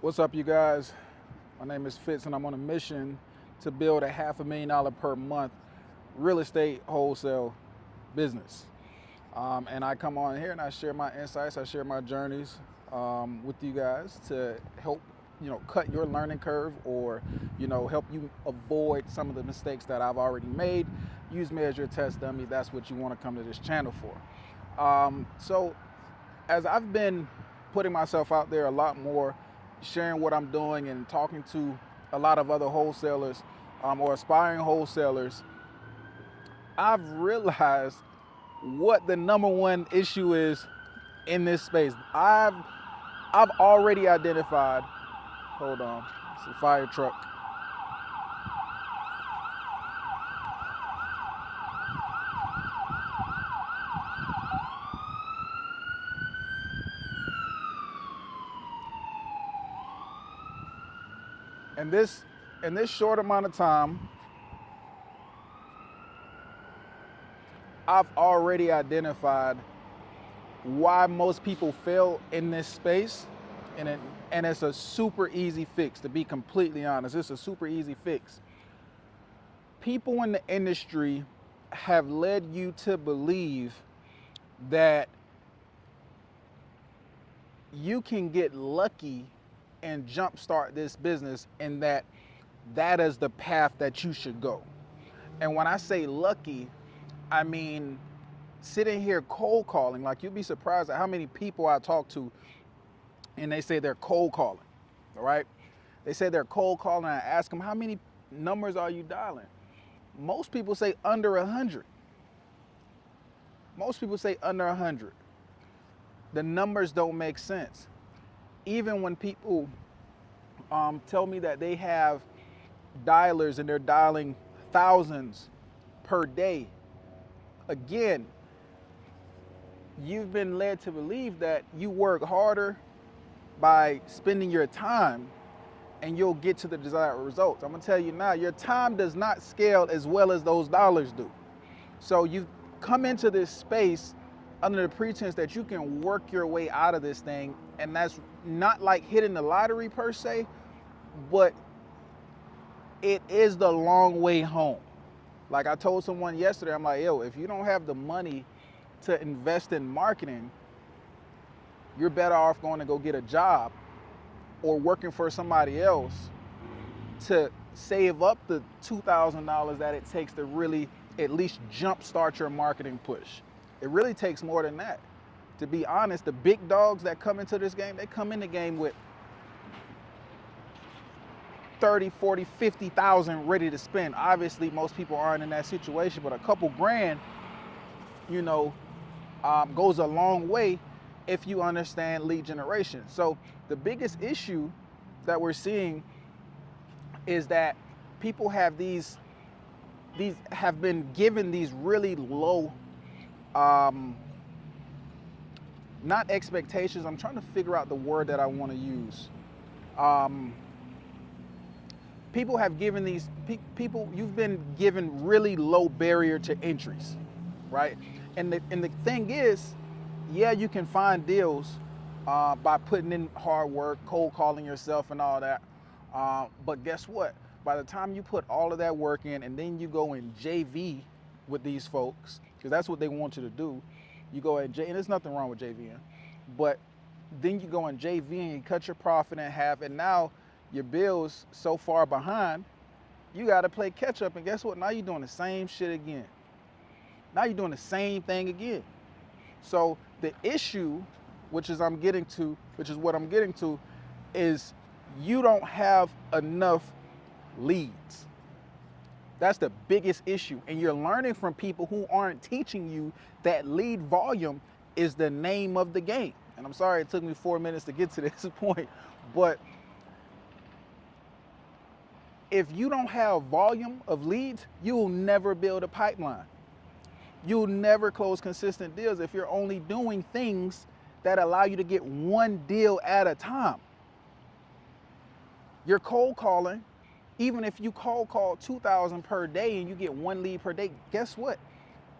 What's up, you guys? My name is Fitz, and I'm on a mission to build a $500,000 per month real estate wholesale business. And I come on here and I share my insights, I share my journeys with you guys to help cut your learning curve, or help you avoid some of the mistakes that I've already made. Use me as your test dummy. That's what you want to come to this channel for. So as I've been putting myself out there a lot more, sharing what I'm doing and talking to a lot of other wholesalers or aspiring wholesalers, I've realized what the number one issue is in this space. I've already identified. Hold on, it's a fire truck. And in this short amount of time, I've already identified why most people fail in this space, and it's a super easy fix. To be completely honest, it's a super easy fix. People in the industry have led you to believe that you can get lucky and jumpstart this business, and that is the path that you should go. And when I say lucky, I mean sitting here cold calling. Like, you'd be surprised at how many people I talk to and they say they're cold calling, all right? They say they're cold calling, and I ask them, how many numbers are you dialing? Most people say under 100. Most people say under 100. The numbers don't make sense. Even when people tell me that they have dialers and they're dialing thousands per day, again, you've been led to believe that you work harder by spending your time and you'll get to the desired results. I'm gonna tell you now, your time does not scale as well as those dollars do. So you come into this space under the pretense that you can work your way out of this thing, and that's not like hitting the lottery per se, but it is the long way home. Like I told someone yesterday, I'm like, yo, if you don't have the money to invest in marketing, you're better off going to go get a job or working for somebody else to save up the $2,000 that it takes to really at least jumpstart your marketing push. It really takes more than that. To be honest, the big dogs that come into this game, they come in the game with 30, 40, 50,000 ready to spend. Obviously, most people aren't in that situation, but a couple grand, goes a long way if you understand lead generation. So the biggest issue that we're seeing is that people have have been given these really low, not expectations. I'm trying to figure out the word that I want to use. People have given you've been given really low barrier to entries, right? And the thing is, yeah, you can find deals by putting in hard work, cold calling yourself and all that. But guess what? By the time you put all of that work in and then you go in JV with these folks, because that's what they want you to do. You go at and there's nothing wrong with JVing, but then you go in JV and you cut your profit in half, and now your bill's so far behind, you got to play catch up. And guess what? Now you're doing the same shit again. Now you're doing the same thing again. So the issue, which is what I'm getting to, is you don't have enough leads. That's the biggest issue. And you're learning from people who aren't teaching you that lead volume is the name of the game. And I'm sorry it took me 4 minutes to get to this point, but if you don't have volume of leads, you will never build a pipeline. You'll never close consistent deals if you're only doing things that allow you to get one deal at a time. You're cold calling. Even if you cold call 2,000 per day and you get one lead per day, guess what?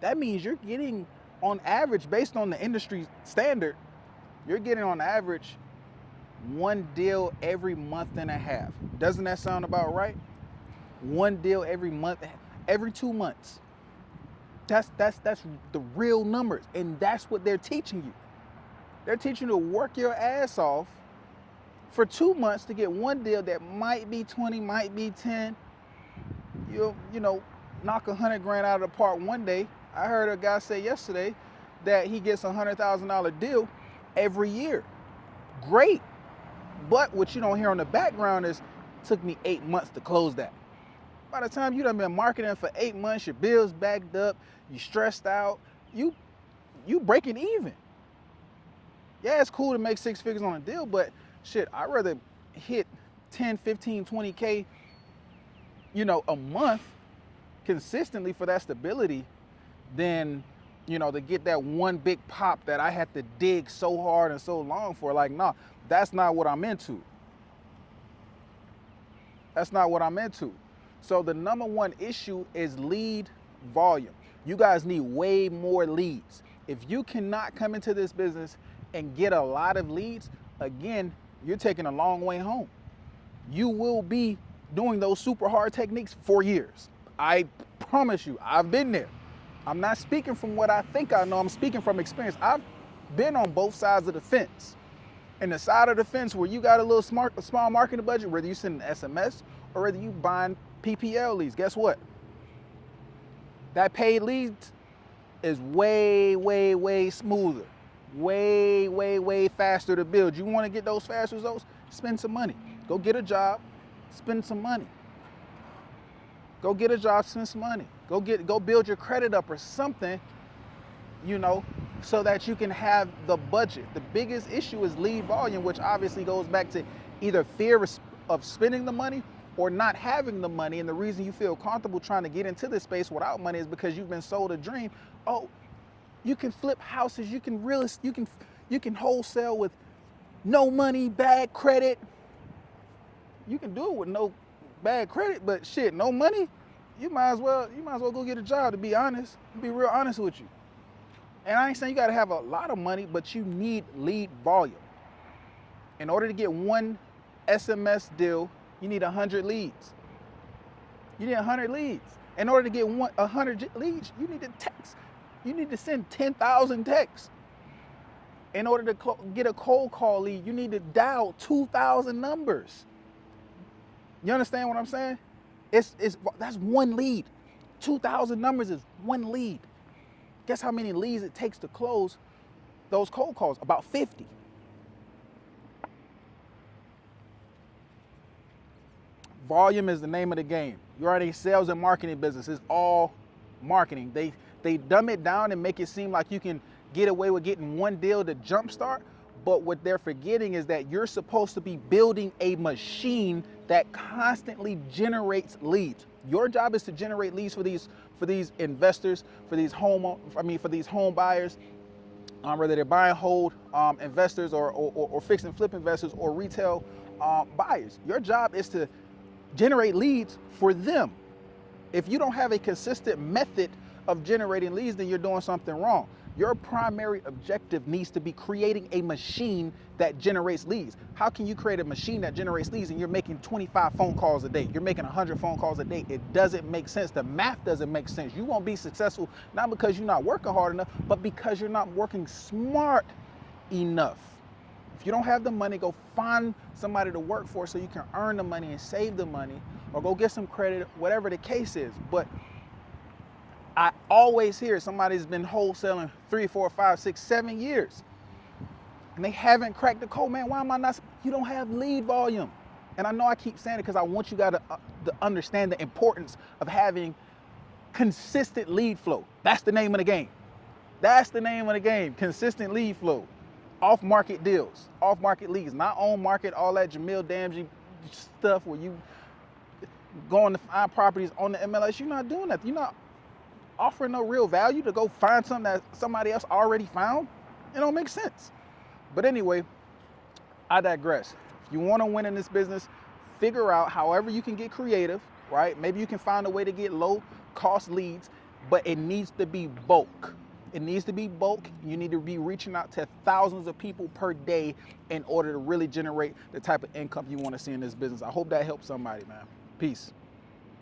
That means you're getting, on average, based on the industry standard, you're getting on average one deal every month and a half. Doesn't that sound about right? One deal every month, every 2 months. That's the real numbers, and that's what they're teaching you. They're teaching you to work your ass off for 2 months to get one deal that might be 20, might be 10. You know, knock 100 grand out of the park one day. I heard a guy say yesterday that he gets $100,000 deal every year. Great. But what you don't hear on the background is, it took me 8 months to close that. By the time you done been marketing for 8 months, your bills backed up, you stressed out, you breaking even. Yeah, it's cool to make 6 figures on a deal, but shit, I'd rather hit 10, 15, 20K, a month consistently for that stability than, to get that one big pop that I had to dig so hard and so long for. Like, nah, that's not what I'm into. That's not what I'm into. So the number one issue is lead volume. You guys need way more leads. If you cannot come into this business and get a lot of leads, again, you're taking a long way home. You will be doing those super hard techniques for years. I promise you, I've been there. I'm not speaking from what I think I know, I'm speaking from experience. I've been on both sides of the fence. And the side of the fence where you got a little small marketing budget, whether you send an SMS or whether you buying PPL leads, guess what? That paid leads is way, way, way smoother, way, way, way faster to build. You want to get those fast results? Spend some money. Go get a job, spend some money. Go get a job, spend some money. Go build your credit up or something, so that you can have the budget. The biggest issue is lead volume, which obviously goes back to either fear of spending the money or not having the money. And the reason you feel comfortable trying to get into this space without money is because you've been sold a dream. Oh, you can flip houses, you can wholesale with no money, bad credit. You can do it with no bad credit, but shit, no money, you might as well go get a job, to be honest. Be real honest with you. And I ain't saying you gotta have a lot of money, but you need lead volume. In order to get one SMS deal, you need 100 leads. You need 100 leads. In order to get 100 leads, you need to text. You need to send 10,000 texts. In order to get a cold call lead, you need to dial 2,000 numbers. You understand what I'm saying? That's one lead. 2,000 numbers is one lead. Guess how many leads it takes to close those cold calls? About 50. Volume is the name of the game. You're in a sales and marketing business. It's all marketing. They dumb it down and make it seem like you can get away with getting one deal to jumpstart. But what they're forgetting is that you're supposed to be building a machine that constantly generates leads. Your job is to generate leads for these investors, for these home buyers, whether they're buy and hold investors or fix and flip investors or retail buyers. Your job is to generate leads for them. If you don't have a consistent method of generating leads, then you're doing something wrong. Your primary objective needs to be creating a machine that generates leads. How can you create a machine that generates leads and you're making 25 phone calls a day? You're making 100 phone calls a day. It doesn't make sense. The math doesn't make sense. You won't be successful, not because you're not working hard enough, but because you're not working smart enough. If you don't have the money, go find somebody to work for so you can earn the money and save the money, or go get some credit, whatever the case is. But I always hear somebody's been wholesaling 3, 4, 5, 6, 7 years, and they haven't cracked the code. Man, why am I not? You don't have lead volume. And I know I keep saying it because I want you guys to understand the importance of having consistent lead flow. That's the name of the game. That's the name of the game. Consistent lead flow. Off-market deals, off-market leads, not on-market, all that Jamil Damji stuff where you going to find properties on the MLS. You're not doing that. You're not offering no real value to go find something that somebody else already found. It don't make sense. But anyway, I digress. If you want to win in this business, figure out however you can get creative, right? Maybe you can find a way to get low cost leads, but it needs to be bulk. It needs to be bulk. You need to be reaching out to thousands of people per day in order to really generate the type of income you want to see in this business. I hope that helps somebody, man. Peace.